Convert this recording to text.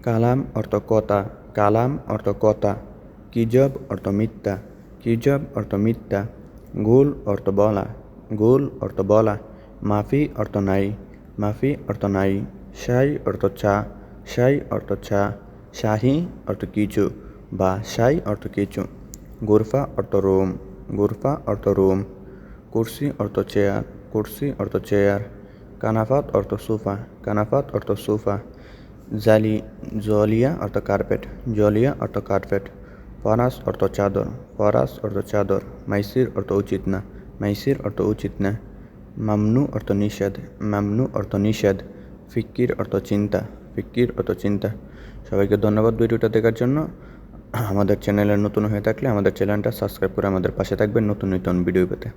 কালাম অর্থ কথা, কালাম অর্থ কথা। কিজব অর্থ মিথ্যা, কিজব অর্থ মিথ্যা। গুল অর্থ বলা, গুল অর্থ বলা। মাফি অর্থ নাই, মাফি অর্থ নাই। শাই অর্থ চা, শাই অর্থ চা। শাহি অর্থ কিছু বা শাই অর্থ কিছু। গুরফা অর্থ রুম, গুরফা অর্থ রুম। কুরসি অর্থ চেয়ার, কুরসি অর্থ চেয়ার। কানাফাত অর্থ সোফা, কানাফাত অর্থ সোফা। জলিয়া অর্থ কার্পেট, জলিয়া অর্থ কার্পেট। ফরাস অর্থ চাদর, ফরাস অর্থ চাদর। মাইসির অর্থ উচিত না, মাইসির অর্থ উচিত না। মামনু অর্থ নিষেধ, মামনু অর্থ নিষেধ। ফিক্কির অর্থ চিন্তা, ফিক্কির অর্থ চিন্তা। সবাইকে ধন্যবাদ ভিডিওটা দেখার জন্য। আমাদের চ্যানেলে নতুন হয়ে থাকলে আমাদের চ্যানেলটা সাবস্ক্রাইব করে আমাদের পাশে থাকবেন নতুন নতুন ভিডিও পেতে।